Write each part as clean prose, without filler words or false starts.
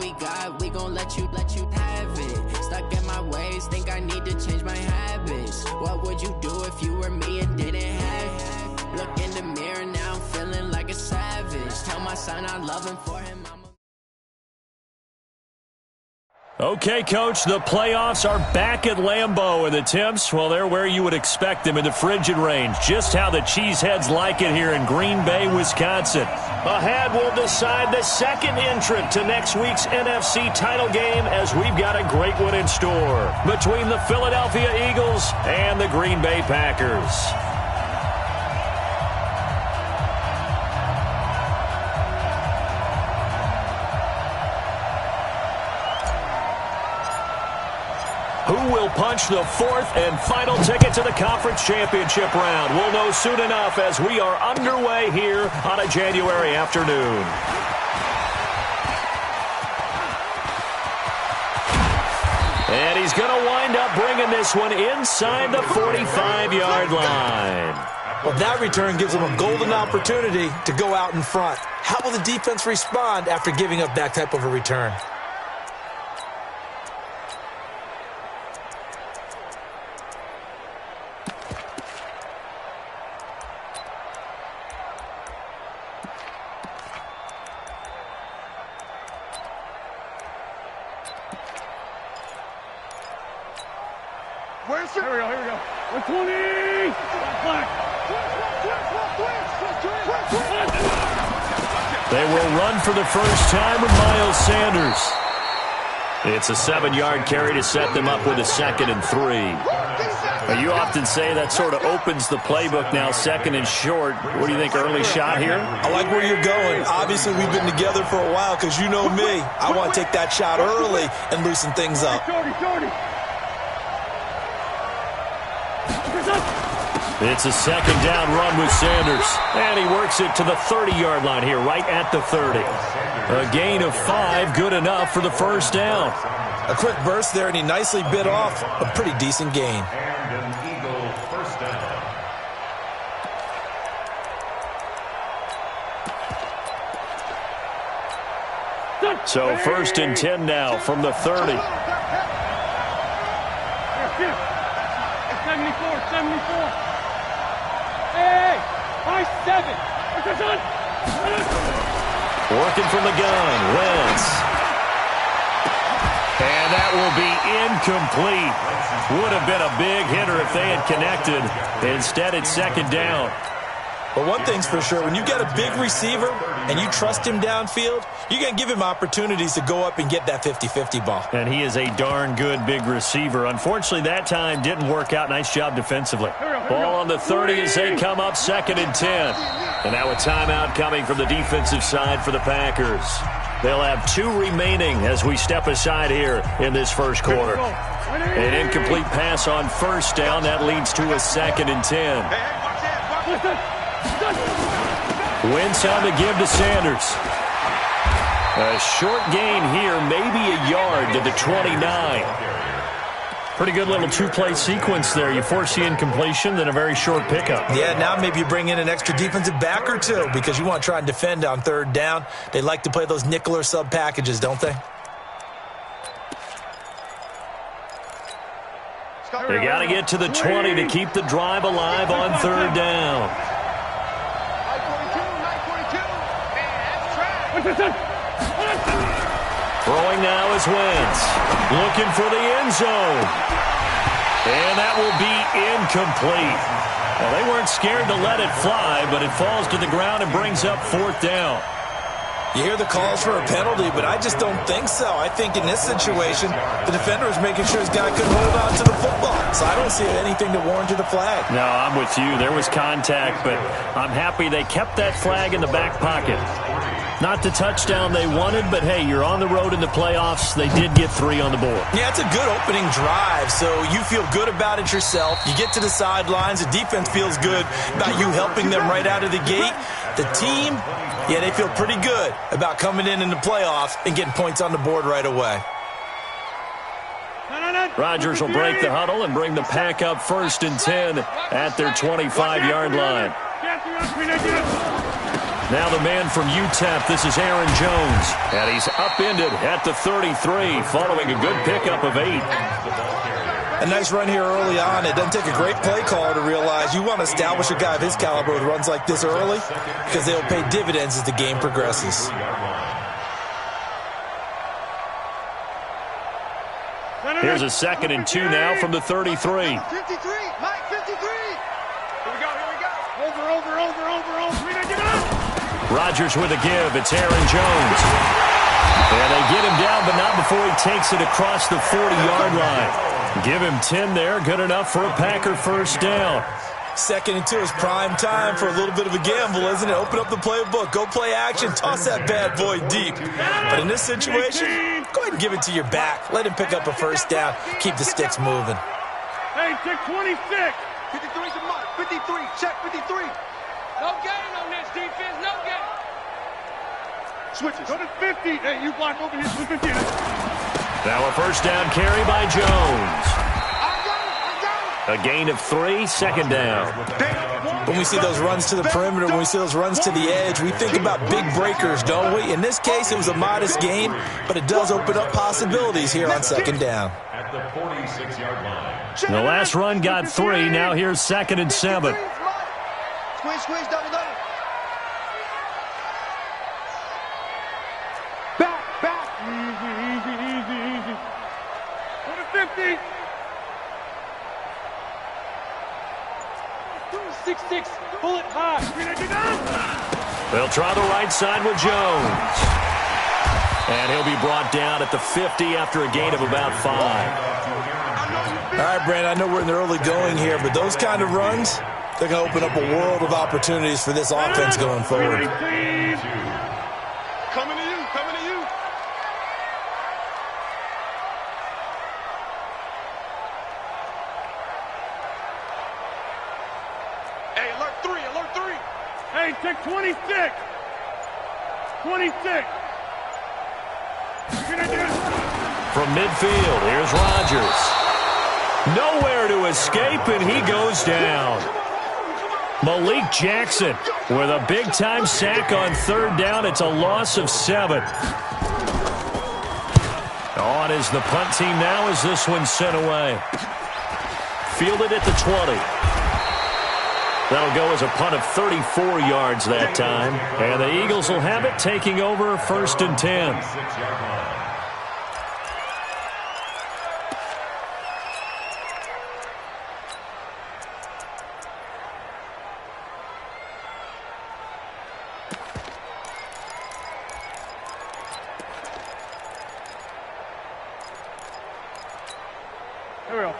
we got, we gon' let you have it. Stuck in my ways, think I need to change my habits. What would you do if you were me and didn't have it? Look in the mirror now, I'm feeling like a savage. Tell my son I love him for him. Okay, Coach, the playoffs are back at Lambeau, and the temps, well, they're where you would expect them in the frigid range. Just how the Cheeseheads like it here in Green Bay, Wisconsin. Ahead, we'll decide the second entrant to next week's NFC title game, as we've got a great one in store between the Philadelphia Eagles and the Green Bay Packers. Who will punch the fourth and final ticket to the conference championship round? We'll know soon enough as we are underway here on a January afternoon. And he's going to wind up bringing this one inside the 45-yard line. Well, that return gives them a golden opportunity to go out in front. How will the defense respond after giving up that type of a return? Here we go. 120! They will run for the first time with Miles Sanders. It's a 7-yard carry to set them up with a 2nd and 3. You often say that sort of opens the playbook now, 2nd and short. What do you think, early shot here? I like where you're going. Obviously, we've been together for a while because you know me. I want to take that shot early and loosen things up. It's a 2nd down run with Sanders. And he works it to the 30-yard line here, right at the 30. A gain of 5, good enough for the first down. A quick burst there, and he nicely bit off a pretty decent gain. So 1st and 10 now from the 30. 74. Hey, 5-7. Working from the gun, Wentz. And that will be incomplete. Would have been a big hitter if they had connected. Instead, it's 2nd down. But one thing's for sure, when you get a big receiver and you trust him downfield, you're going to give him opportunities to go up and get that 50-50 ball. And he is a darn good big receiver. Unfortunately, that time didn't work out. Nice job defensively. Ball on the 30 as they come up 2nd and 10. And now a timeout coming from the defensive side for the Packers. They'll have 2 remaining as we step aside here in this first quarter. An incomplete pass on 1st down. That leads to a 2nd and 10. Wentz on the give to Sanders. A short gain here, maybe a yard to the 29. Pretty good little 2-play sequence there. You force the incompletion, then a very short pickup. Yeah, now maybe you bring in an extra defensive back or 2 because you want to try and defend on 3rd down. They like to play those nickel or sub packages, don't they? They got to get to the 20 to keep the drive alive on 3rd down. Throwing now is Wentz. Looking for the end zone. And that will be incomplete. Well, they weren't scared to let it fly, but it falls to the ground and brings up 4th down. You hear the calls for a penalty, but I just don't think so. I think in this situation, the defender is making sure his guy couldn't hold on to the football. So I don't see anything to warrant the flag. No, I'm with you. There was contact, but I'm happy they kept that flag in the back pocket. Not the touchdown they wanted, but hey, you're on the road in the playoffs. They did get 3 on the board. Yeah, it's a good opening drive, so you feel good about it yourself. You get to the sidelines. The defense feels good about you helping them right out of the gate. The team, yeah, they feel pretty good about coming in the playoffs and getting points on the board right away. Rodgers will break the huddle and bring the pack up 1st and 10 at their 25-yard line. Now the man from UTEP, this is Aaron Jones. And he's upended at the 33 following a good pickup of 8. A nice run here early on. It doesn't take a great play caller to realize you want to establish a guy of his caliber with runs like this early because they'll pay dividends as the game progresses. Here's a 2nd and 2 now from the 33. 53, Mike, 53. Here we go. Over. Rodgers with a give. It's Aaron Jones. And they get him down, but not before he takes it across the 40-yard line. Give him 10 there. Good enough for a Packer first down. 2nd and 2 is prime time for a little bit of a gamble, isn't it? Open up the playbook, go play action, toss that bad boy deep. But in this situation, go ahead and give it to your back. Let him pick up a first down. Keep the sticks moving. Hey, check 26. 53's a mark. 53, check 53. No gain on this defense, no gain. Switches. Go to 50. Hey, you block over here to 50. Now a first down carry by Jones. A gain of 3, 2nd down. When we see those runs to the perimeter, when we see those runs to the edge, we think about big breakers, don't we? In this case, it was a modest gain, but it does open up possibilities here on 2nd down. At the 46-yard line. The last run got 3. Now here's 2nd and 7. Squeeze, double. Back. Easy. Go to 50. 6-6, pull it high. They'll try the right side with Jones. And he'll be brought down at the 50 after a gain of about 5. All right, Brandon, I know we're in the early going here, but those kind of runs, they're going to open up a world of opportunities for this offense going forward. Coming to you. Hey, alert 3. Hey, check 26. 26. From midfield, here's Rodgers. Nowhere to escape, and he goes down. Malik Jackson with a big-time sack on 3rd down. It's a loss of 7. On is the punt team now as this one's sent away. Fielded at the 20. That'll go as a punt of 34 yards that time. And the Eagles will have it, taking over 1st and 10.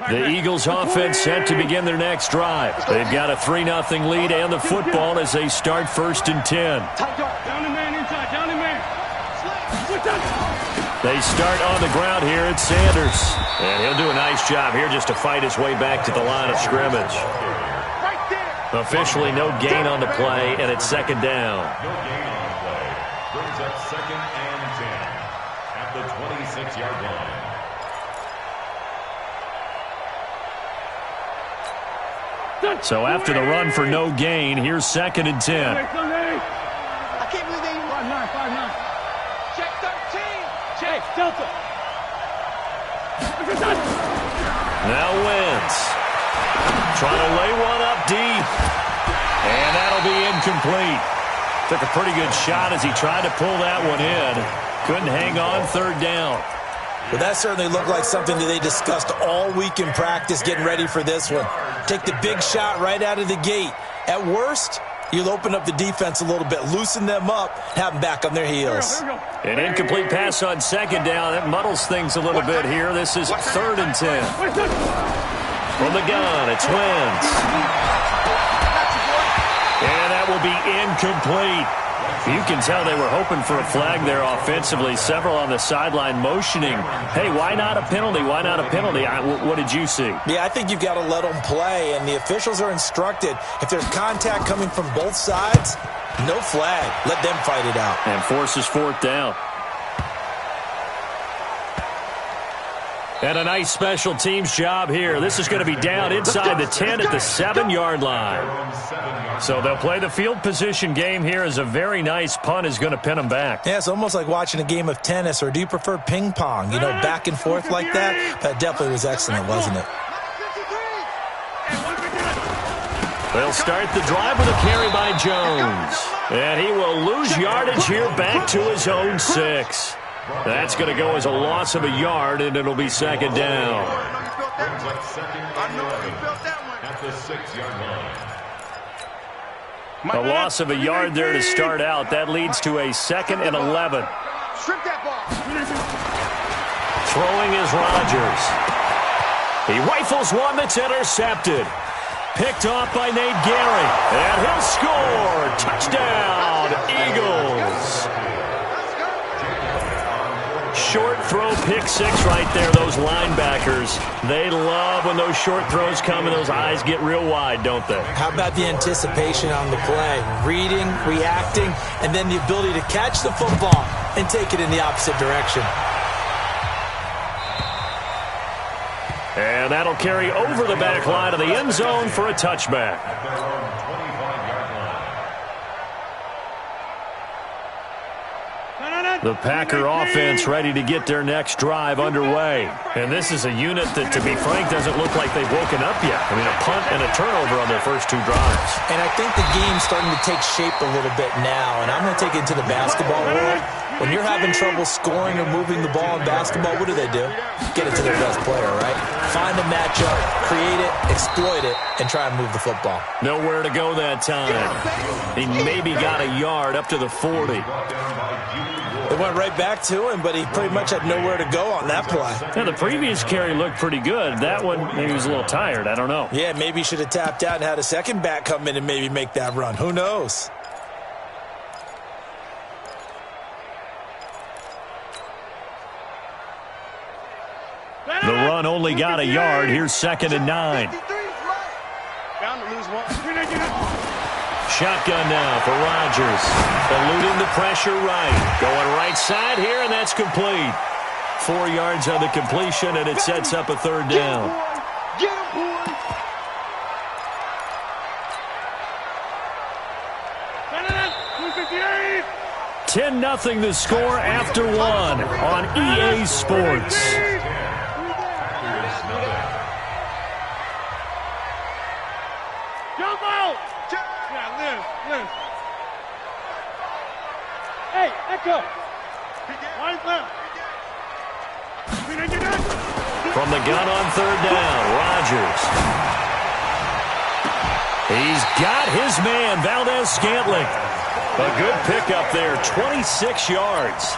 The Eagles offense set to begin their next drive. They've got a 3-0 lead and the football as they start 1st and 10. Down the man inside, down the man. They start on the ground here at Sanders. And he'll do a nice job here just to fight his way back to the line of scrimmage. Officially no gain on the play, and it's 2nd down. No gain on the play. Brings up 2nd and 10 at the 26-yard line. So after the run for no gain, here's 2nd and 10. I can't believe they 5-9. Check 13. Check Delta. Now Wentz. Trying to lay one up deep. And that'll be incomplete. Took a pretty good shot as he tried to pull that one in. Couldn't hang on 3rd down. Well, that certainly looked like something that they discussed all week in practice getting ready for this one. Take the big shot right out of the gate. At worst, you'll open up the defense a little bit, loosen them up, have them back on their heels. An incomplete pass on 2nd down. That muddles things a little bit here. This is 3rd and 10. From the gun, it's Wentz. And that will be incomplete. You can tell they were hoping for a flag there offensively. Several on the sideline motioning, hey, why not a penalty? Why not a penalty? What did you see? Yeah, I think you've got to let them play, and the officials are instructed. If there's contact coming from both sides, no flag. Let them fight it out. And forces 4th down. And a nice special teams job here. This is going to be down inside the 10 at the 7-yard line. So they'll play the field position game here as a very nice punt is going to pin them back. Yeah, it's almost like watching a game of tennis, or do you prefer ping pong? You know, back and forth like that? That definitely was excellent, wasn't it? They'll start the drive with a carry by Jones. And he will lose yardage here back to his own 6. That's going to go as a loss of a yard, and it'll be second down. At the 6-yard line. A loss of a yard there to start out. That leads to a 2nd and 11. Throwing is Rodgers. He rifles one that's intercepted. Picked off by Nate Gehring. And he'll score. Touchdown, Eagles. Short throw, pick 6 right there. Those linebackers, they love when those short throws come and those eyes get real wide, don't they? How about the anticipation on the play? Reading, reacting, and then the ability to catch the football and take it in the opposite direction. And that'll carry over the back line of the end zone for a touchback. The Packer offense ready to get their next drive underway. And this is a unit that, to be frank, doesn't look like they've woken up yet. I mean, a punt and a turnover on their first 2 drives. And I think the game's starting to take shape a little bit now. And I'm going to take it to the basketball world. When you're having trouble scoring or moving the ball in basketball, what do? Get it to their best player, right? Find a matchup, create it, exploit it, and try and move the football. Nowhere to go that time. He maybe got a yard up to the 40. It went right back to him, but he pretty much had nowhere to go on that play. Yeah, the previous carry looked pretty good. That one, maybe he was a little tired. I don't know. Yeah, maybe he should have tapped out and had a second back come in and maybe make that run. Who knows? The run only got a yard. Here's 2nd and 9. Bound to lose one. Shotgun now for Rodgers. Eluding the pressure right. Going right side here, and that's complete. 4 yards on the completion, and it sets up a 3rd down. Get him, boy. 10-0 the score after 1 on EA Sports. Jump out! Yeah, live. Hey, Echo! Wide left. From the gun on 3rd down, Rodgers. He's got his man, Valdez-Scantling. A good pickup there, 26 yards.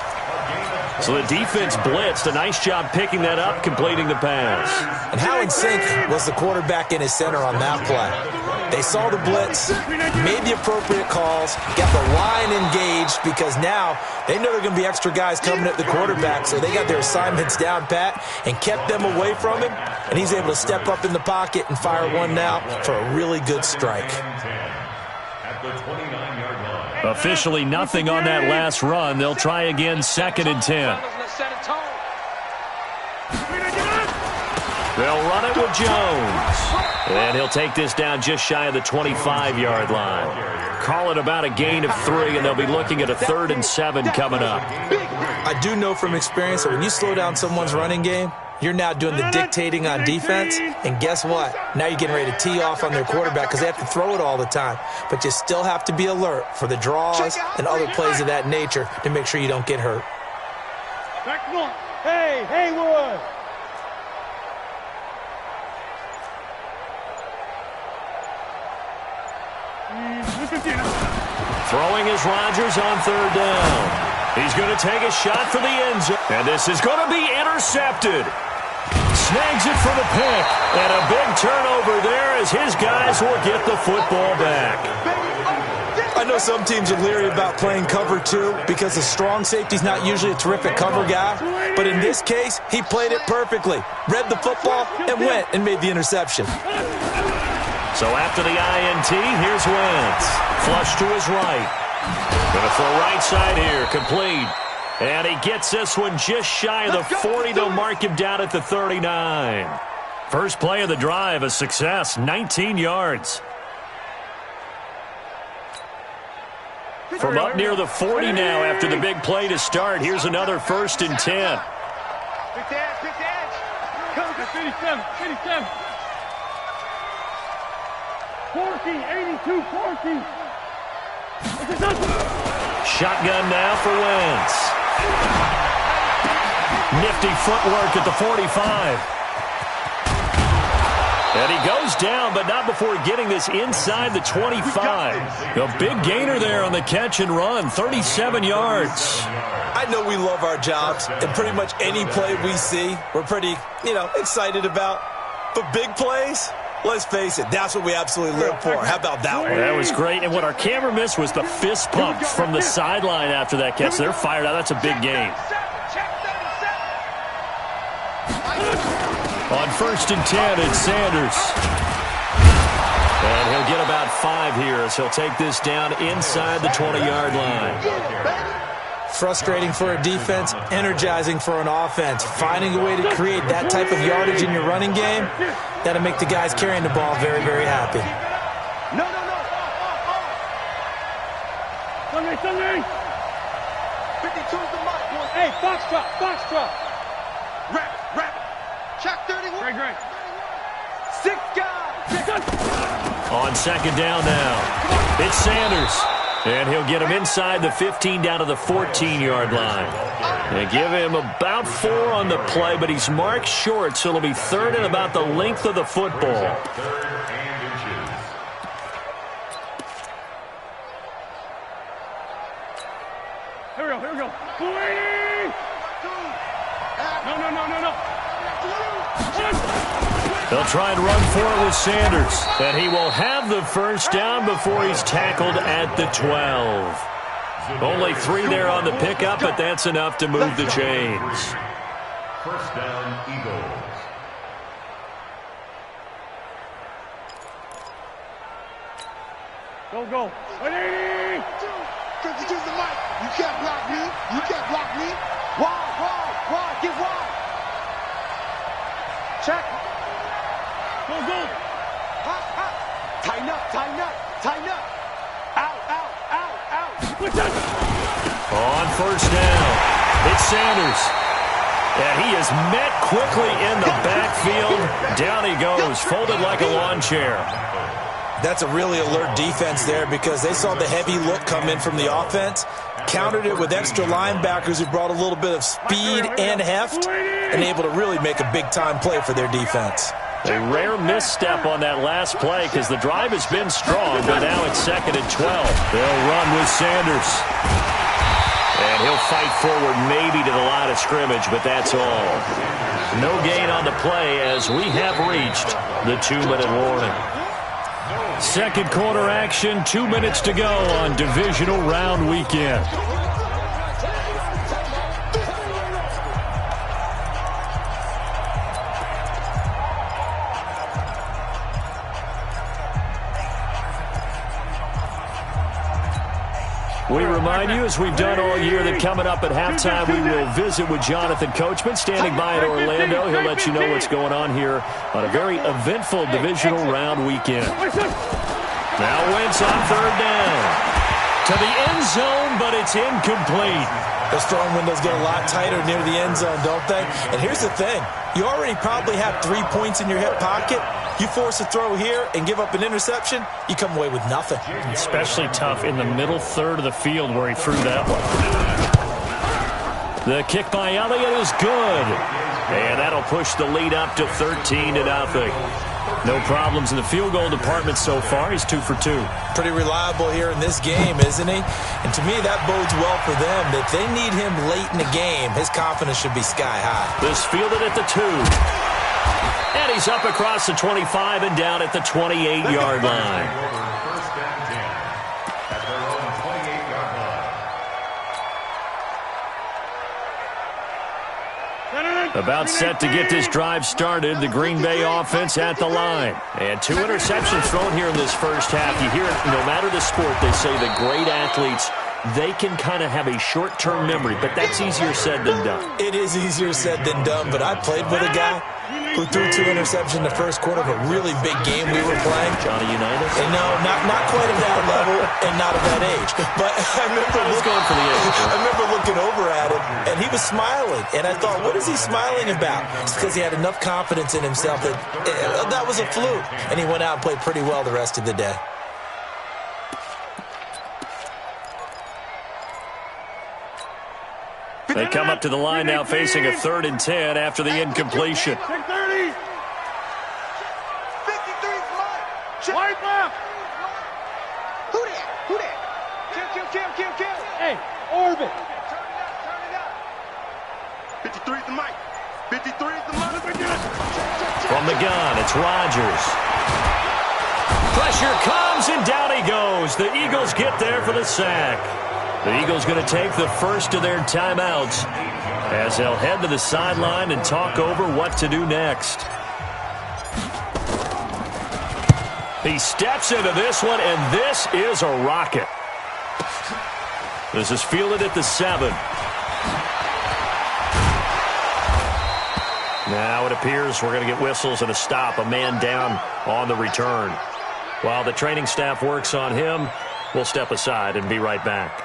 So the defense blitzed. A nice job picking that up, completing the pass. And how in sync was the quarterback in his center on that play? They saw the blitz, made the appropriate calls, got the line engaged, because now they know there are going to be extra guys coming at the quarterback, so they got their assignments down pat and kept them away from him, and he's able to step up in the pocket and fire one now for a really good strike. At the 29-yard line. Officially nothing on that last run. They'll try again, 2nd and 10. They'll run it with Jones. And he'll take this down just shy of the 25-yard line. Call it about a gain of 3, and they'll be looking at a 3rd and 7 coming up. I do know from experience that when you slow down someone's running game, you're now doing the dictating on defense, and guess what? Now you're getting ready to tee off on their quarterback because they have to throw it all the time. But you still have to be alert for the draws and other plays of that nature to make sure you don't get hurt. Back one. Hey, Haywood. Throwing is Rodgers on 3rd down. He's going to take a shot for the end zone. And this is going to be intercepted. Snags it for the pick. And a big turnover there as his guys will get the football back. I know some teams are leery about playing cover 2 because the strong safety's not usually a terrific cover guy. But in this case, he played it perfectly. Read the football and went and made the interception. So after the INT, here's Wentz. Flush to his right. Going to throw right side here. Complete. And he gets this one just shy of the 40. They'll mark him down at the 39. First play of the drive, a success, 19 yards. From up near the 40 now after the big play to start. Here's another 1st and 10. 57. 14, 82, 14. Shotgun now for Wentz. Nifty footwork at the 45. And he goes down, but not before getting this inside the 25. A big gainer there on the catch and run, 37 yards. I know we love our jobs, and pretty much any play we see, we're pretty, excited about. But big plays, let's face it, that's what we absolutely live for. How about that one? That was great, and what our camera missed was the fist pump from the sideline after that catch. They're fired out. That's a big gain. On 1st and 10, it's Sanders. And he'll get about 5 here as he'll take this down inside the 20-yard line. Frustrating for a defense, energizing for an offense. Finding a way to create that type of yardage in your running game, that'll make the guys carrying the ball very, very happy. No. Sunday. 52's the mark. Hey, box drop. Rap. Check 31. Great. 6 guys. On 2nd down now, it's Sanders. And he'll get him inside the 15 down to the 14-yard line. They give him about 4 on the play, but he's marked short, so it'll be 3rd and about the length of the football. 3rd and inches. Here we go. 280. No. They'll try and run for it with Sanders. And he will have the 1st down before he's tackled at the 12. Only 3 there on the pickup, but that's enough to move the chains. 1st down, Eagles. Go. 180. 52's the mic. You can't block me. Wide. Get wide. Check. Go. Hot. Tighten up. Out. On 1st down, it's Sanders. And he is met quickly in the backfield. Down he goes, folded like a lawn chair. That's a really alert defense there because they saw the heavy look come in from the offense, countered it with extra linebackers who brought a little bit of speed and heft, and able to really make a big-time play for their defense. A rare misstep on that last play because the drive has been strong, but now it's 2nd and 12. They'll run with Sanders. And he'll fight forward maybe to the line of scrimmage, but that's all. No gain on the play as we have reached the 2-minute warning. 2nd quarter action, 2 minutes to go on divisional round weekend. We remind you, as we've done all year, that coming up at halftime, we will visit with Jonathan Coachman, standing by in Orlando. He'll let you know what's going on here on a very eventful divisional round weekend. Now Wentz on 3rd down. To the end zone, but it's incomplete. The strong windows get a lot tighter near the end zone, don't they? And here's the thing. You already probably have 3 points in your hip pocket. You force a throw here and give up an interception, you come away with nothing. Especially tough in the middle 3rd of the field where he threw that one. The kick by Elliott is good. And that'll push the lead up to 13-0. No problems in the field goal department so far. He's 2 for 2. Pretty reliable here in this game, isn't he? And to me, that bodes well for them. If they need him late in the game, his confidence should be sky high. This fielded at the 2. And he's up across the 25 and down at the 28-yard line. First and 10 at their own 28-yard line. About set to get this drive started. The Green Bay offense at the line. And 2 interceptions thrown here in this first half. You hear it, no matter the sport, they say the great athletes they can kind of have a short-term memory, but that's easier said than done. It is easier said than done, but I played with a guy who threw 2 interceptions in the first quarter of a really big game we were playing. Johnny Unitas? And no, not quite at that level and not at that age. But I remember looking over at him, and he was smiling. And I thought, what is he smiling about? It's because he had enough confidence in himself that was a fluke. And he went out and played pretty well the rest of the day. They come up to the line now facing a 3rd and 10 after the incompletion. 30. Wide left. Who that? Kill. Hey, Orbit. Turn it up. 53 is the mic. 53 is the mic. From the gun, it's Rodgers. Pressure comes, and down he goes. The Eagles get there for the sack. The Eagles going to take the first of their timeouts as they'll head to the sideline and talk over what to do next. He steps into this one, and this is a rocket. This is fielded at the 7. Now it appears we're going to get whistles and a stop, a man down on the return. While the training staff works on him, we'll step aside and be right back.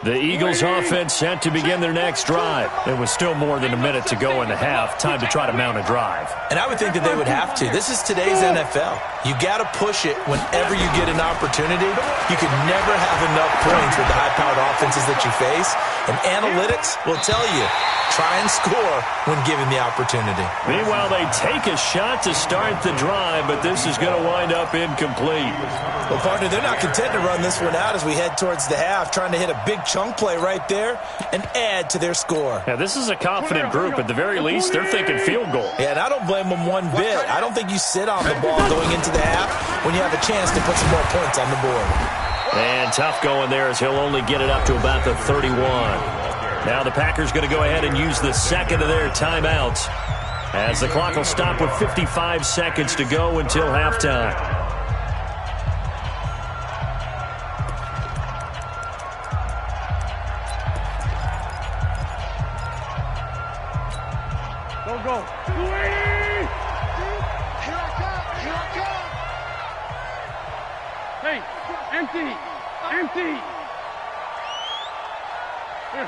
The Eagles offense set to begin their next drive. There was still more than a minute to go in the half. Time to try to mount a drive. And I would think that they would have to. This is today's NFL. You got to push it whenever you get an opportunity. You can never have enough points with the high-powered offenses that you face. And analytics will tell you, try and score when given the opportunity. Meanwhile, they take a shot to start the drive, but this is going to wind up incomplete. Well, partner, they're not content to run this one out as we head towards the half, trying to hit a big chunk play right there and add to their score. Now, this is a confident group. At the very least, they're thinking field goal. Yeah, and I don't blame them one bit. I don't think you sit on the ball going into the half when you have a chance to put some more points on the board. And tough going there as he'll only get it up to about the 31. Now the Packers going to go ahead and use the second of their timeouts as the clock will stop with 55 seconds to go until halftime. Go. 280. Here I come. Hey, empty.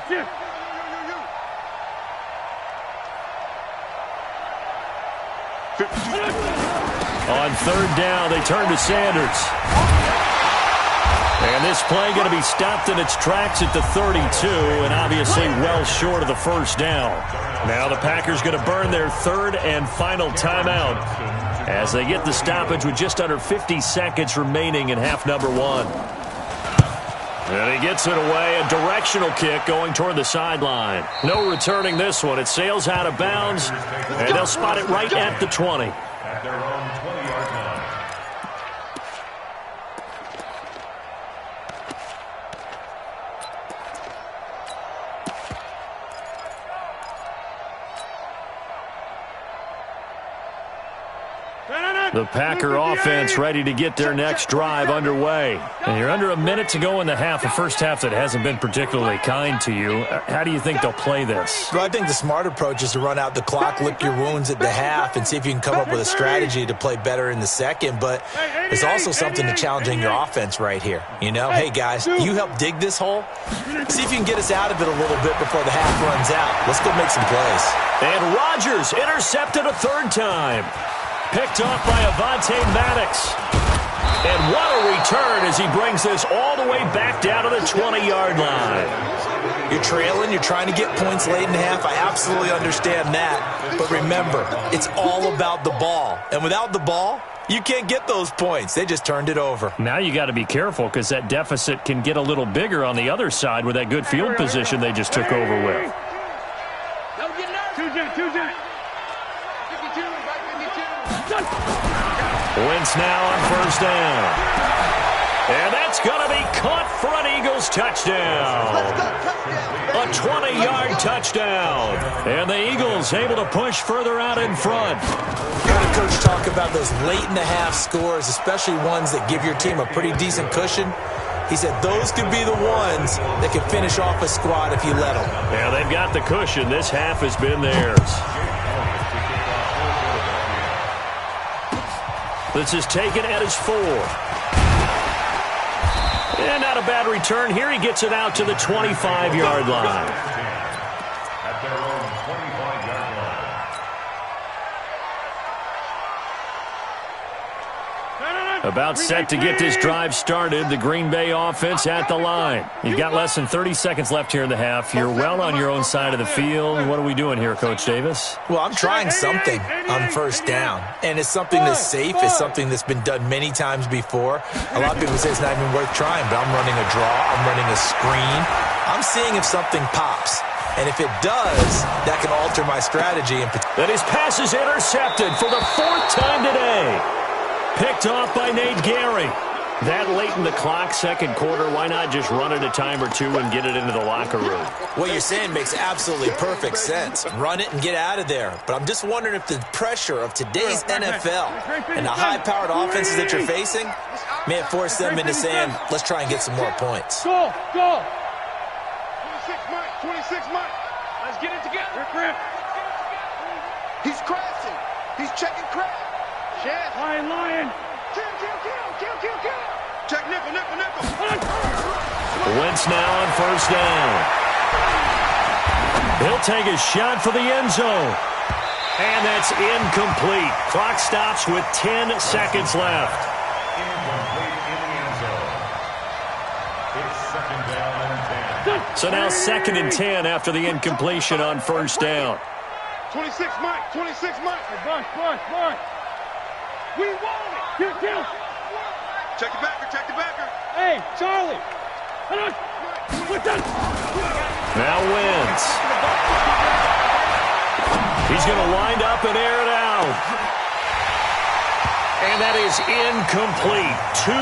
Here. On 3rd down, they turn to Sanders. And this play going to be stopped in its tracks at the 32, and obviously well short of the first down. Now the Packers going to burn their 3rd and final timeout as they get the stoppage with just under 50 seconds remaining in half number 1. And he gets it away, a directional kick going toward the sideline. No returning this one. It sails out of bounds, and they'll spot it right at the 20. At their own 20-yard line. The Packer offense ready to get their next drive underway. And you're under a minute to go in the half, a first half that hasn't been particularly kind to you. How do you think they'll play this? Well, I think the smart approach is to run out the clock, lick your wounds at the half, and see if you can come up with a strategy to play better in the second. But there's also something to challenging your offense right here. You know, hey, guys, you help dig this hole. See if you can get us out of it a little bit before the half runs out. Let's go make some plays. And Rodgers intercepted a 3rd time. Picked off by Avonte Maddox. And what a return as he brings this all the way back down to the 20-yard line. You're trailing. You're trying to get points late in the half. I absolutely understand that. But remember, it's all about the ball. And without the ball, You can't get those points. They just turned it over. Now you got to be careful because that deficit can get a little bigger on the other side with that good field position they just took over with. Wentz now on first down. And that's going to be caught for an Eagles touchdown. A 20-yard touchdown. And the Eagles able to push further out in front. Heard a coach talk about those late-in-the-half scores, especially ones that give your team a pretty decent cushion. He said those could be the ones that can finish off a squad if you let them. Yeah, they've got the cushion. This half has been theirs. This is taken at his 4. And not a bad return here. He gets it out to the 25-yard line. At their own 25-yard line. About set to get this drive started. The Green Bay offense at the line. You've got less than 30 seconds left here in the half. You're well on your own side of the field. What are we doing here, Coach Davis? Well, I'm trying something on first down. And it's something that's safe. It's something that's been done many times before. A lot of people say it's not even worth trying, but I'm running a draw. I'm running a screen. I'm seeing if something pops. And if it does, that can alter my strategy. That his pass is intercepted for the 4th time today. Picked off by Nate Gary. That late in the clock, second quarter, why not just run it a time or two and get it into the locker room? What you're saying makes absolutely perfect sense. Run it and get out of there. But I'm just wondering if the pressure of today's NFL and the high-powered offenses that you're facing may have forced them into saying, let's try and get some more points. Go! 26 Mike! 26 Mike! Let's get it together. He's crashing. He's checking crash. Chest. Lion. Kill. Check nickel. Wentz now on first down. He'll take a shot for the end zone. And that's incomplete. Clock stops with 10 seconds left. Incomplete in the end zone. It's second down and 10. So now 2nd and 10 after the incompletion on first down. 26 Mike. Bush. We want it. Kill. Check the backer. Hey, Charlie. Hold on. Now Wentz. He's going to wind up and air it out. And that is incomplete. 2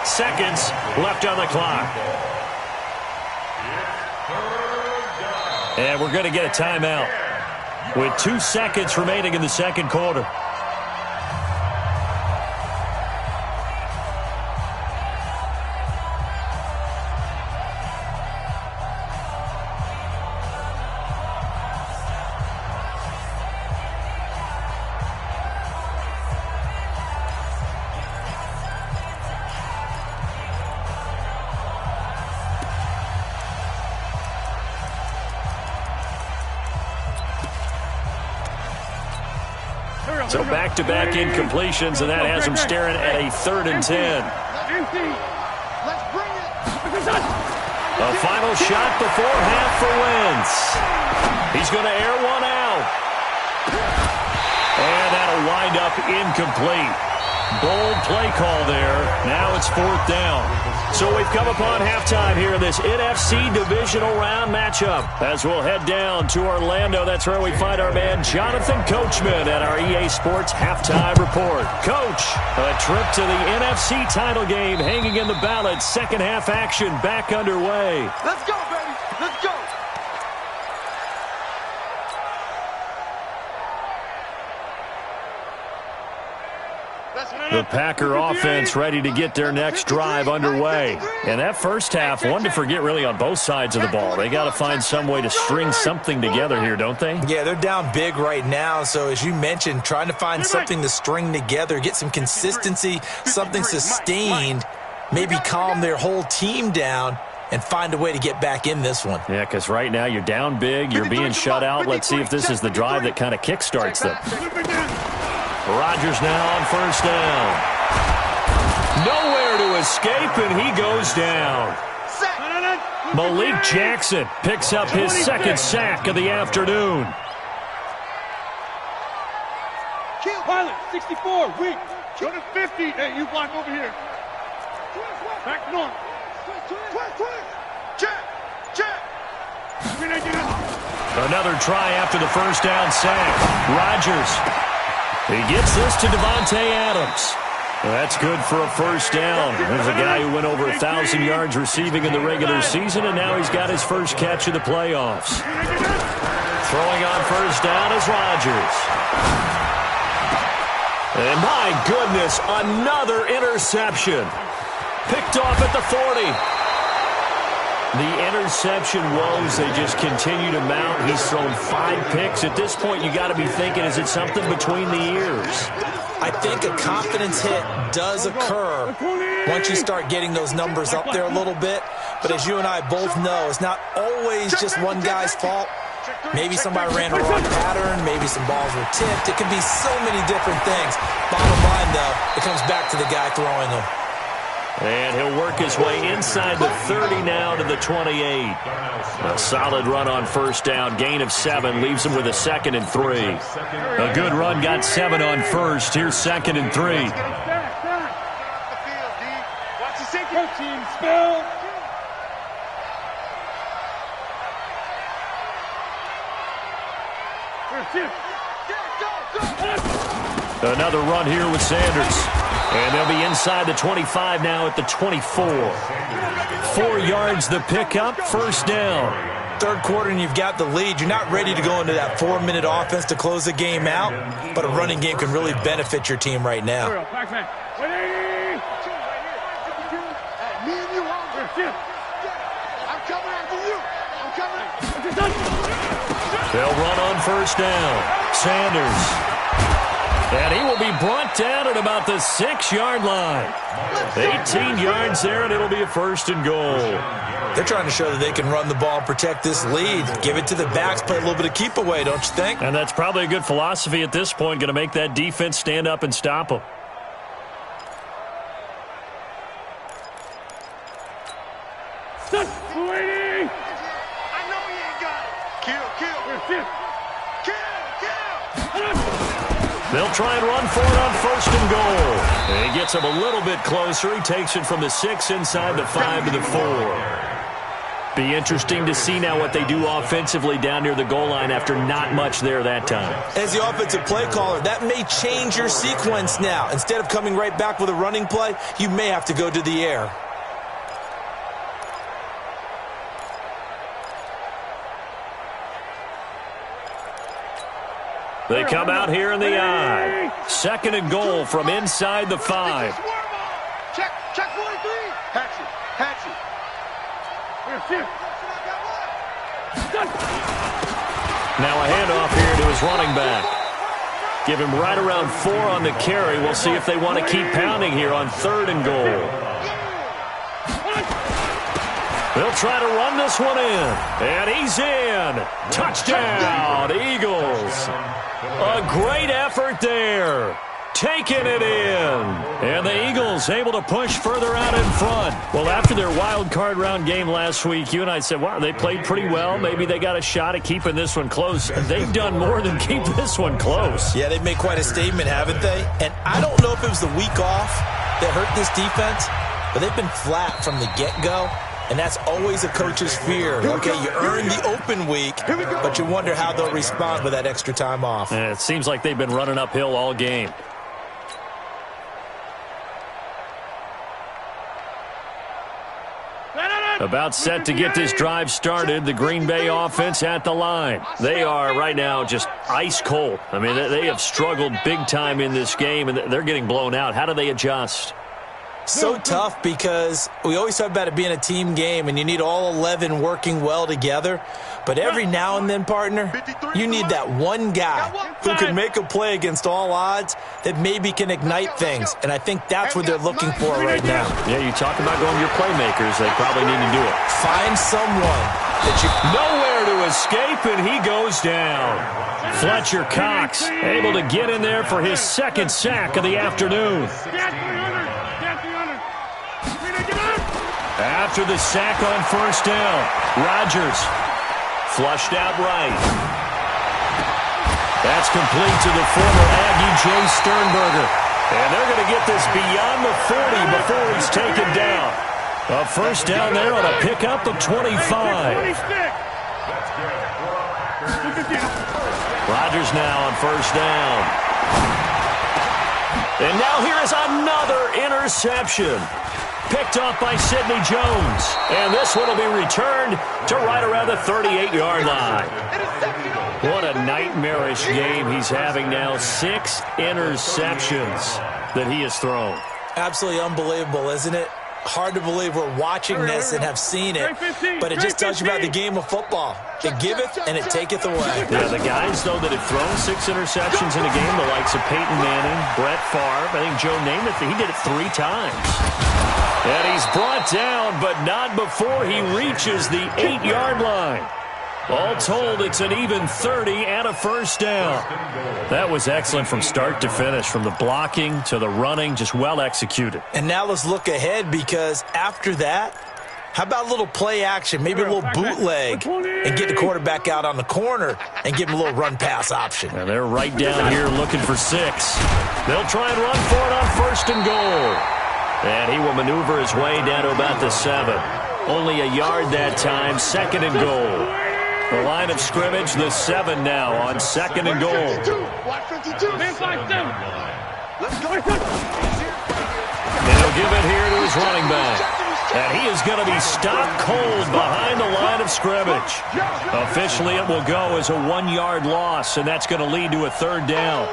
seconds left on the clock. And we're going to get a timeout with 2 seconds remaining in the second quarter. So back-to-back incompletions, and that has him staring at a 3rd and 10. Let's bring it. A final shot before half for Wentz. He's going to air one out. And that'll wind up incomplete. Bold play call there. Now it's 4th down. So we've come upon halftime here in this NFC Divisional Round matchup. As we'll head down to Orlando, that's where we find our man Jonathan Coachman at our EA Sports Halftime Report. Coach, a trip to the NFC title game hanging in the balance. Second half action back underway. Let's go, baby. Let's go. The Packer offense ready to get their next drive underway. And that first half, one to forget really on both sides of the ball. They got to find some way to string something together here, don't they? Yeah, they're down big right now. So as you mentioned, trying to find something to string together, get some consistency, something sustained, maybe calm their whole team down and find a way to get back in this one. Yeah, because right now you're down big, you're being shut out. Let's see if this is the drive that kind of kickstarts them. Rodgers now on first down. Nowhere to escape, and he goes down. Malik Jackson picks up his second sack of the afternoon. Pilot, 64, weak. Go to 50. Hey, you block over here. Back north. Check. Another try after the first down sack. Rodgers. He gets this to Devontae Adams. That's good for a first down. There's a guy who went over 1,000 yards receiving in the regular season, and now he's got his first catch of the playoffs. Throwing on first down is Rodgers. And my goodness, another interception. Picked off at the 40. The interception woes, they just continue to mount. He's thrown 5 picks. At this point, you got to be thinking, is it something between the ears? I think a confidence hit does occur once you start getting those numbers up there a little bit. But as you and I both know, it's not always just one guy's fault. Maybe somebody ran a wrong pattern. Maybe some balls were tipped. It can be so many different things. Bottom line, though, it comes back to the guy throwing them. And he'll work his way inside the 30 now to the 28. A solid run on first down. Gain of 7 leaves him with a 2nd and 3. A good run got 7 on first. Here's 2nd and 3. Watch the single team spill. Another run here with Sanders. And they'll be inside the 25 now at the 24. 4 yards the pickup, first down. Third quarter and you've got the lead. You're not ready to go into that 4-minute offense to close the game out, but a running game can really benefit your team right now. Me and you I'm coming after you. I'm coming. They'll run on first down. Sanders. And he will be brought down at about the 6-yard line. 18 yards there, and it'll be a 1st and goal. They're trying to show that they can run the ball and protect this lead. Give it to the backs, play a little bit of keep away, don't you think? And that's probably a good philosophy at this point, going to make that defense stand up and stop them. Stop, lady! I know you ain't got it. Kill. They'll try and run for it on 1st and goal. And he gets him a little bit closer. He takes it from the 6 inside the 5 to the 4. Be interesting to see now what they do offensively down near the goal line after not much there that time. As the offensive play caller, that may change your sequence now. Instead of coming right back with a running play, you may have to go to the air. They come out here in the I. 2nd and goal from inside the 5. Check 43. Hatch it. Now a handoff here to his running back. Give him right around 4 on the carry. We'll see if they want to keep pounding here on 3rd and goal. They'll try to run this one in. And he's in. Touchdown, Eagles. A great effort there. Taking it in. And the Eagles able to push further out in front. Well, after their wild card round game last week, you and I said, wow, they played pretty well. Maybe they got a shot at keeping this one close. They've done more than keep this one close. Yeah, they've made quite a statement, haven't they? And I don't know if it was the week off that hurt this defense, but they've been flat from the get-go. And that's always a coach's fear. Okay, you earn the open week, but you wonder how they'll respond with that extra time off. And it seems like they've been running uphill all game. About set to get this drive started, the Green Bay offense at the line. They are right now just ice cold. I mean, they have struggled big time in this game, and they're getting blown out. How do they adjust? So tough because we always talk about it being a team game and you need all 11 working well together. But every now and then, partner, you need that one guy who can make a play against all odds that maybe can ignite things. And I think that's what they're looking for right now. Yeah, you talk about going to your playmakers. They probably need to do it. Find someone that you... Nowhere to escape, and he goes down. Fletcher Cox able to get in there for his 2nd sack of the afternoon. After the sack on first down, Rodgers flushed out right. That's complete to the former Aggie, Jay Sternberger. And they're going to get this beyond the 40 before he's taken down. A first down there on a pickup of 25. Rodgers now on first down. And now here is another interception. Picked off by Sidney Jones. And this one will be returned to right around the 38-yard line. What a nightmarish game he's having now. 6 interceptions that he has thrown. Absolutely unbelievable, isn't it? Hard to believe we're watching this and have seen it, but it just tells you about the game of football. It giveth and it taketh away. Yeah, the guys, though, that have thrown 6 interceptions in a game, the likes of Peyton Manning, Brett Favre, I think Joe Namath, he did it 3 times. And he's brought down, but not before he reaches the 8-yard line. All told, it's an even 30 and a first down. That was excellent from start to finish, from the blocking to the running, just well executed. And now let's look ahead, because after that, how about a little play action, maybe a little bootleg, and get the quarterback out on the corner and give him a little run-pass option. And they're right down here looking for 6. They'll try and run for it on first and goal. And he will maneuver his way down to about the 7. Only a yard that time, second and goal. The line of scrimmage, the 7 now on second and goal. And he'll give it here to his running back. And he is going to be stopped cold behind the line of scrimmage. Officially, it will go as a 1-yard loss, and that's going to lead to a third down.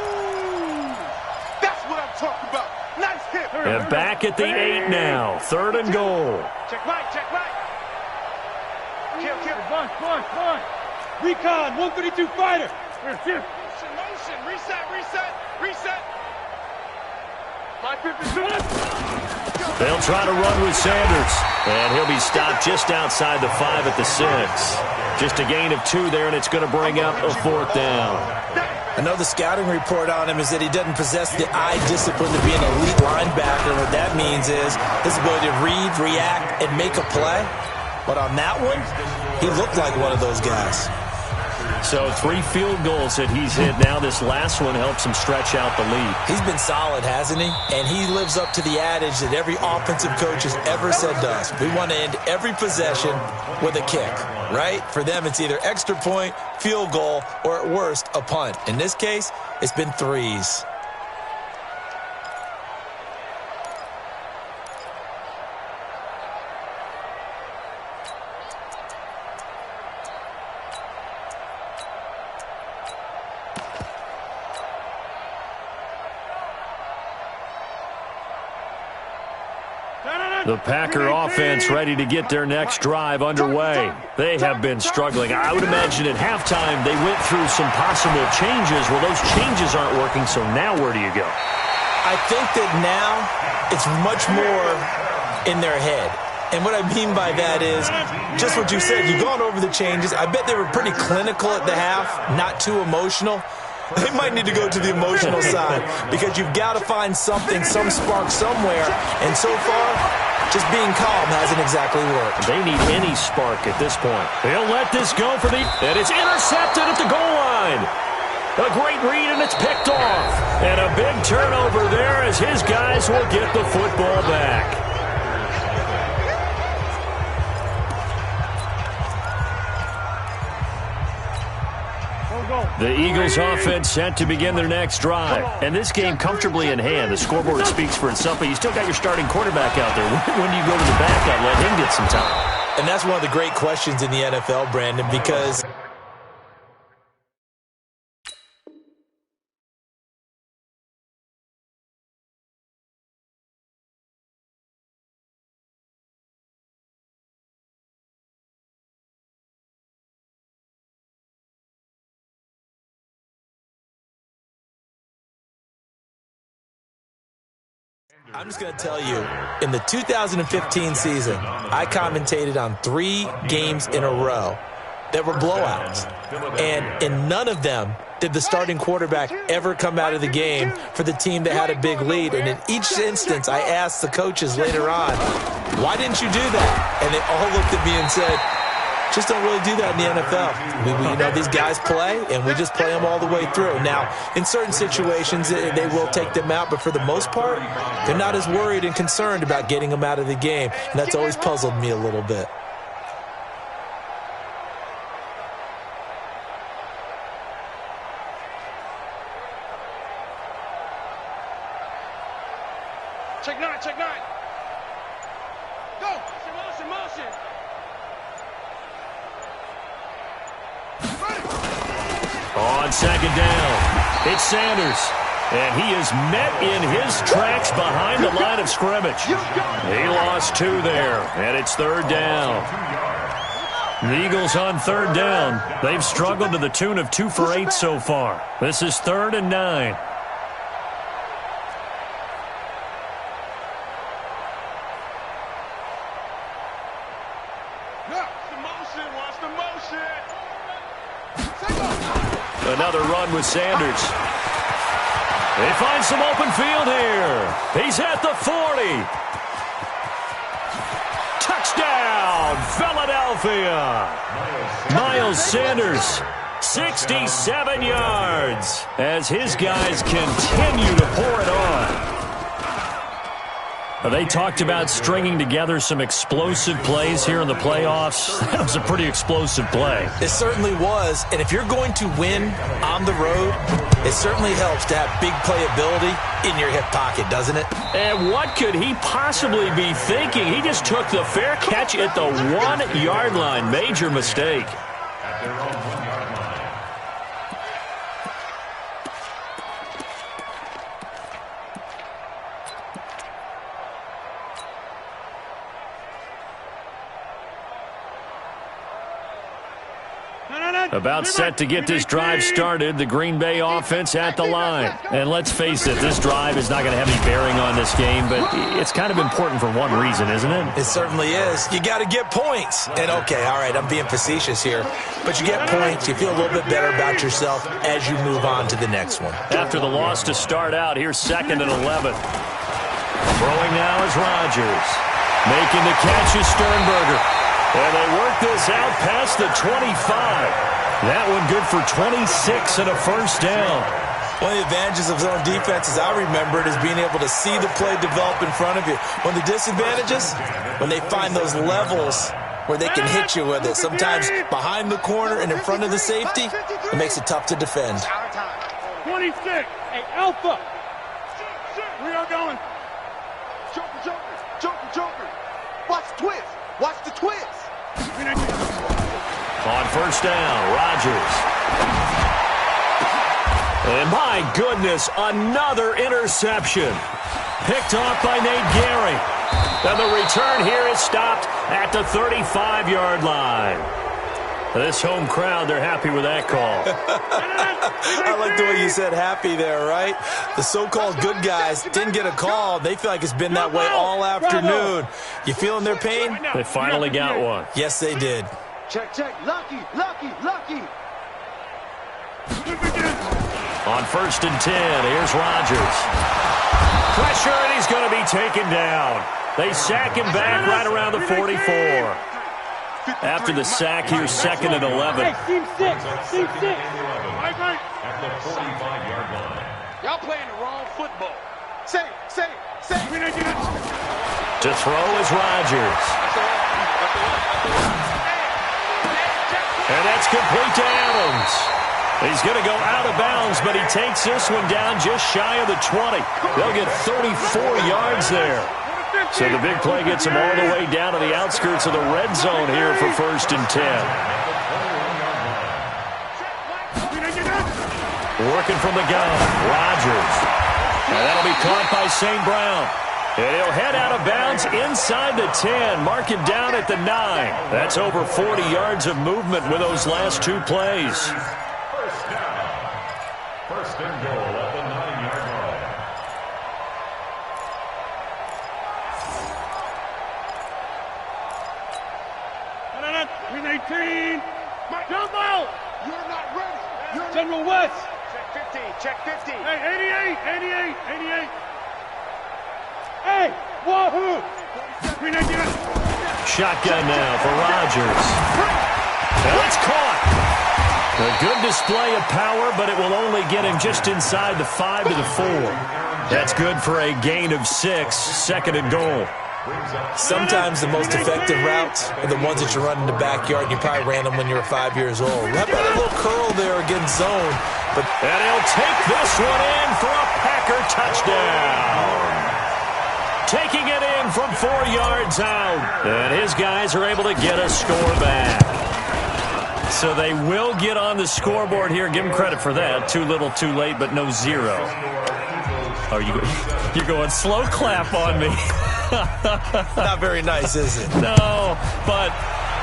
That's what I'm talking about. Nice hit. And back at the 8 now, third and goal. Check right. Come on. Recon, 132 fighter. Motion. Reset. 552. They'll try to run with Sanders. And he'll be stopped just outside the 5 at the 6. Just a gain of 2 there, and it's going to bring up a 4th down. I know the scouting report on him is that he doesn't possess the eye discipline to be an elite linebacker. What that means is his ability to read, react, and make a play. But on that one, he looked like one of those guys. So 3 field goals that he's hit now. This last one helps him stretch out the lead. He's been solid, hasn't he? And he lives up to the adage that every offensive coach has ever said to us. We want to end every possession with a kick, right? For them, it's either extra point, field goal, or at worst, a punt. In this case, it's been 3s. The Packer offense ready to get their next drive underway. They have been struggling. I would imagine at halftime they went through some possible changes. Well, those changes aren't working, so now where do you go? I think that now it's much more in their head. And what I mean by that is just what you said. You've gone over the changes. I bet they were pretty clinical at the half, not too emotional. They might need to go to the emotional side because you've got to find something, some spark somewhere. And so far, just being calm hasn't exactly worked. They need any spark at this point. They'll let this go for the... And it's intercepted at the goal line. A great read, and it's picked off. And a big turnover there as his guys will get the football back. The Eagles offense set to begin their next drive. And this game comfortably in hand. The scoreboard speaks for itself, but you still got your starting quarterback out there. When do you go to the backup, let him get some time? And that's one of the great questions in the NFL, Brandon, because... I'm just going to tell you, in the 2015 season, I commentated on 3 games in a row that were blowouts. And in none of them did the starting quarterback ever come out of the game for the team that had a big lead. And in each instance, I asked the coaches later on, why didn't you do that? And they all looked at me and said, Just don't really do that in the NFL. These guys play, and we just play them all the way through. Now, in certain situations, they will take them out, but for the most part, they're not as worried and concerned about getting them out of the game, and that's always puzzled me a little bit. Check nine, check nine. Go! Motion. On second down, it's Sanders. And he is met in his tracks behind the line of scrimmage. He lost 2 there, and it's third down. The Eagles on third down. They've struggled to the tune of 2 for 8 so far. This is 3rd and 9. Another run with Sanders. They find some open field here. He's at the 40. Touchdown, Philadelphia. Miles Sanders, 67 yards, as his guys continue to pour it on. They talked about stringing together some explosive plays here in the playoffs. That was a pretty explosive play. It certainly was, and if you're going to win on the road, it certainly helps to have big playability in your hip pocket, doesn't it? And what could he possibly be thinking? He just took the fair catch at the 1-yard line. Major mistake. At their own 1-yard line. About set to get this drive started, the Green Bay offense at the line. And let's face it, this drive is not going to have any bearing on this game, but it's kind of important for one reason, isn't it? It certainly is. You got to get points. And okay, all right, I'm being facetious here, but you get points, you feel a little bit better about yourself as you move on to the next one. After the loss to start out, here's 2nd and 11. Throwing now is Rodgers. Making the catch is Sternberger. And they work this out past the 25. That one good for 26 and a first down. One of the advantages of zone defense, as I remember it, is being able to see the play develop in front of you. One of the disadvantages, when they find those levels where they can hit you with it, sometimes behind the corner and in front of the safety, it makes it tough to defend. 26. Hey, Alpha. We are going. Joker. Watch the twist. Watch the twist. On first down, Rodgers. And my goodness, another interception. Picked off by Nate Gehring. And the return here is stopped at the 35-yard line. This home crowd, they're happy with that call. I like the way you said happy there, right? The so-called good guys didn't get a call. They feel like it's been that way all afternoon. You feeling their pain? They finally got one. Yes, they did. Check. Lucky. On 1st and 10, here's Rodgers. Pressure, and he's going to be taken down. They sack him back right around the 44. After the sack, here's 2nd and 11. Hey, team six. At the 45-yard line. Y'all playing the wrong football. Say. To throw is Rodgers. And that's complete to Adams. He's going to go out of bounds, but he takes this one down just shy of the 20. They'll get 34 yards there. So the big play gets him all the way down to the outskirts of the red zone here for 1st and 10. Working from the gun, Rodgers. And that'll be caught by St. Brown. And he'll head out of bounds inside the 10, mark it down at the 9. That's over 40 yards of movement with those last 2 plays. First down. 1st and goal at the 9-yard line. Win 18. Jumbo. You're not ready. General West. Check 50. Hey, 88. Hey, wahoo! Shotgun now for Rodgers. Well, it's caught. A good display of power, but it will only get him just inside the 5 to the 4. That's good for a gain of 6, second and goal. Sometimes the most effective routes are the ones that you run in the backyard, and you probably ran them when you were 5 years old. How about a little curl there against zone? And he'll take this one in for a Packer touchdown. Taking it in from 4 yards out. And his guys are able to get a score back. So they will get on the scoreboard here. Give them credit for that. Too little, too late, but no 0. Oh, you're going slow clap on me. Not very nice, is it? No, but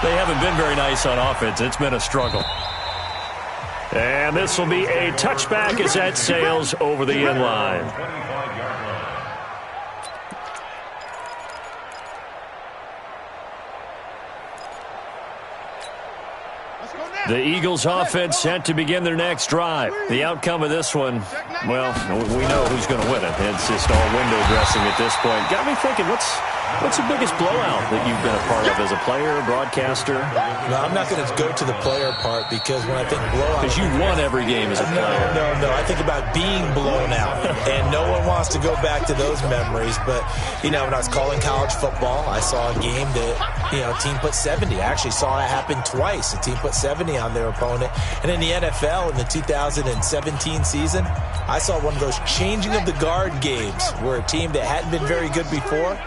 they haven't been very nice on offense. It's been a struggle. And this will be a touchback as that sails over the end line. The Eagles offense set to begin their next drive. The outcome of this one, well, we know who's going to win it. It's just all window dressing at this point. Got me thinking, what's the biggest blowout that you've been a part of as a player, broadcaster? No, I'm not going to go to the player part because when I think blowout... Because you won every game as a player. No. I think about being blown out. And no one wants to go back to those memories. But, when I was calling college football, I saw a game that, a team put 70. I actually saw it happen twice. A team put 70 on their opponent. And in the NFL, in the 2017 season, I saw one of those changing of the guard games where a team that hadn't been very good before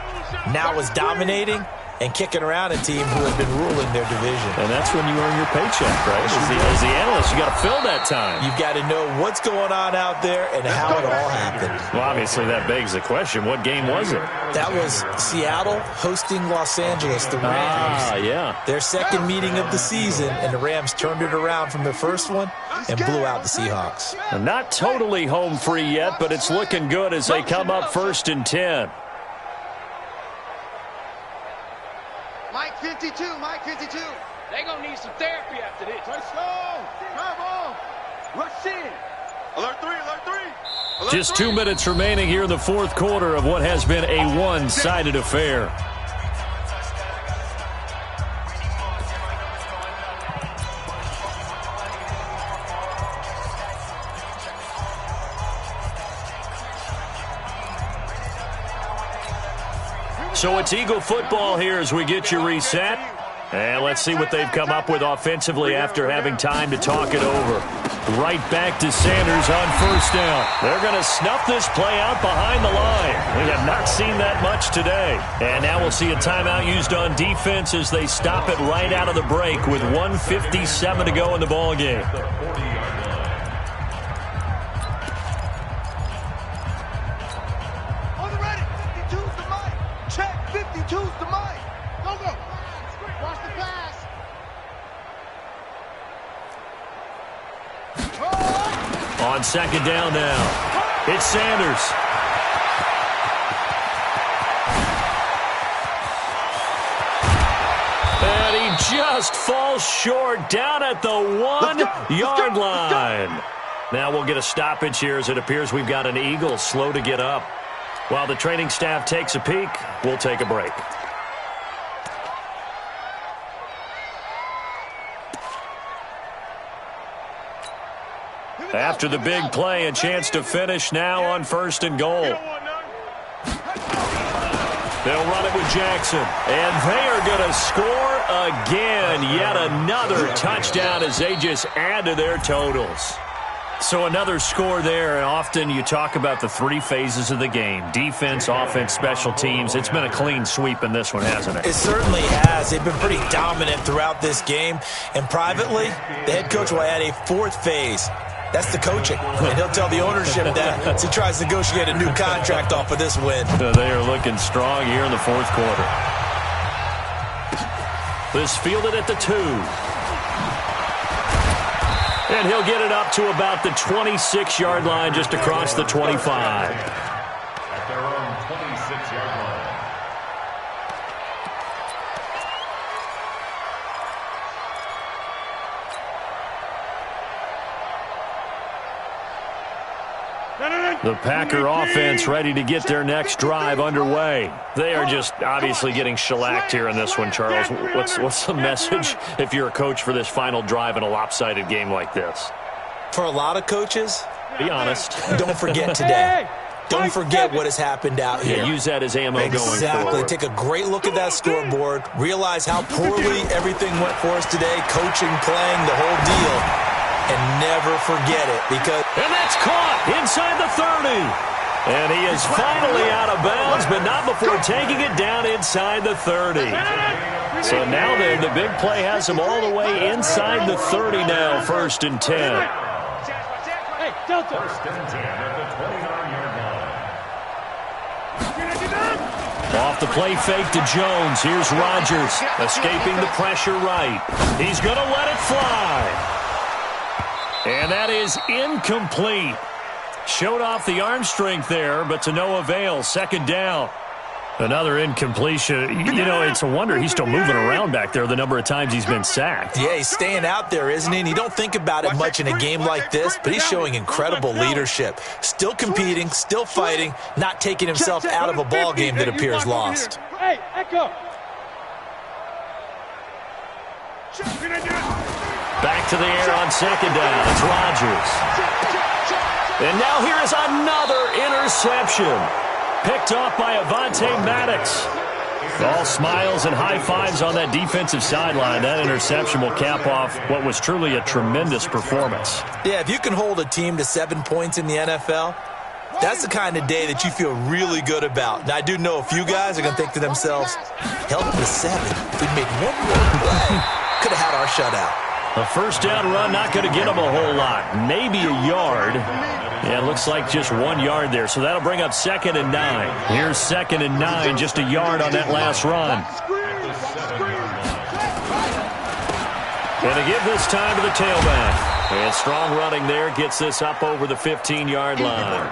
now was dominating and kicking around a team who had been ruling their division. And that's when you earn your paycheck, right? As the analyst, you got to fill that time. You've got to know what's going on out there and how it all happened. Well, obviously that begs the question, what game was it? That was Seattle hosting Los Angeles, the Rams. Yeah. Their second meeting of the season, and the Rams turned it around from their first one and blew out the Seahawks. Not totally home free yet, but it's looking good as they come up 1st and 10. Mike 52. They're going to need some therapy after this. Play slow. Come on. Rush in. Alert 3. Alert Just 3. 2 minutes remaining here in the fourth quarter of what has been a one-sided affair. So it's Eagle football here as we get you reset. And let's see what they've come up with offensively after having time to talk it over. Right back to Sanders on first down. They're going to snuff this play out behind the line. We have not seen that much today. And now we'll see a timeout used on defense as they stop it right out of the break with 1:57 to go in the ballgame. On second down now, it's Sanders. And he just falls short down at the 1-yard line. Now we'll get a stoppage here as it appears we've got an Eagle slow to get up. While the training staff takes a peek, we'll take a break. After the big play, a chance to finish now on 1st and goal. They'll run it with Jackson, and they are going to score again. Yet another touchdown as they just add to their totals. So another score there, and often you talk about the 3 phases of the game. Defense, offense, special teams. It's been a clean sweep in this one, hasn't it? It certainly has. They've been pretty dominant throughout this game. And privately, the head coach will add a 4th phase. That's the coaching. And he'll tell the ownership that as he tries to negotiate a new contract off of this win. They are looking strong here in the fourth quarter. This fielded at the 2. And he'll get it up to about the 26-yard line, just across the 25. At their own 26-yard line. The Packer offense ready to get their next drive underway. They are just obviously getting shellacked here in this one, Charles. What's the message if you're a coach for this final drive in a lopsided game like this? For a lot of coaches, be honest. Don't forget today. Don't forget what has happened out here. Yeah, use that as ammo going forward. Exactly. Take a great look at that scoreboard. Realize how poorly everything went for us today. Coaching, playing, the whole deal. And never forget it because... And that's caught inside the 30. And he is finally out of bounds, but not before taking it down inside the 30. So now then, the big play has him all the way inside the 30 now, 1st and 10. Hey, Delta. 1st and 10 at the 29-yard line. Off the play fake to Jones. Here's Rodgers escaping the pressure right. He's going to let it fly. And that is incomplete. Showed off the arm strength there, but to no avail. 2nd down. Another incompletion. You know, it's a wonder he's still moving around back there the number of times he's been sacked. Yeah, he's staying out there, isn't he? And you don't think about it much in a game like this, but he's showing incredible leadership. Still competing, still fighting, not taking himself out of a ball game that appears lost. Hey, Echo. Back to the air on 2nd down. It's Rodgers. And now here is another interception. Picked off by Avonte Maddox. All smiles and high fives on that defensive sideline. That interception will cap off what was truly a tremendous performance. Yeah, if you can hold a team to 7 points in the NFL, that's the kind of day that you feel really good about. And I do know a few guys are going to think to themselves, held them to 7. If we made one more play, could have had our shutout. A 1st down run, not going to get him a whole lot. Maybe a yard. Yeah, it looks like just 1 yard there. So that'll bring up 2nd and 9. Here's 2nd and 9, just a yard on that last run. And to give this time to the tailback. And strong running there gets this up over the 15-yard line.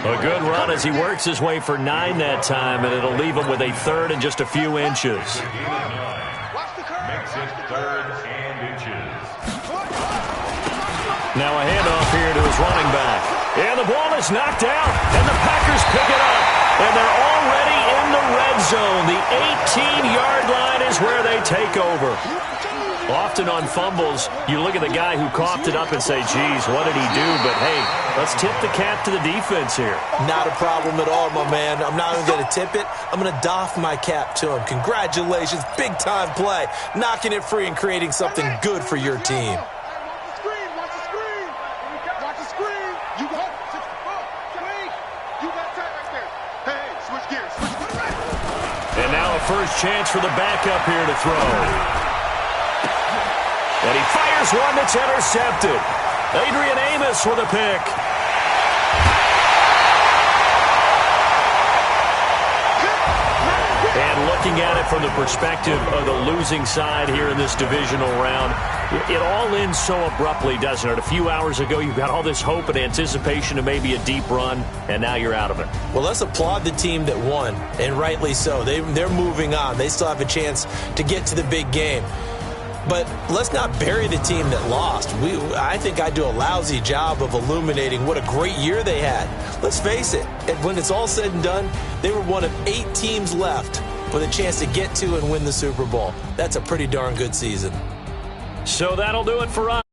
A good run as he works his way for 9 that time, and it'll leave him with a 3rd and just a few inches. Makes it 3rd and inches. Now a handoff here to his running back. And the ball is knocked out, and the Packers pick it up. And they're already in the red zone. The 18-yard line is where they take over. Often on fumbles, you look at the guy who coughed it up and say, geez, what did he do? But, hey, let's tip the cap to the defense here. Not a problem at all, my man. I'm not even going to tip it. I'm going to doff my cap to him. Congratulations. Big-time play. Knocking it free and creating something good for your team. And now a first chance for the backup here to throw. And he fires one that's intercepted. Adrian Amos with a pick. And looking at it from the perspective of the losing side here in this divisional round, it all ends so abruptly, doesn't it? A few hours ago, you got all this hope and anticipation of maybe a deep run, and now you're out of it. Well, let's applaud the team that won, and rightly so. They're moving on. They still have a chance to get to the big game. But let's not bury the team that lost. I think I do a lousy job of illuminating what a great year they had. Let's face it, when it's all said and done, they were one of 8 teams left with a chance to get to and win the Super Bowl. That's a pretty darn good season. So that'll do it for us.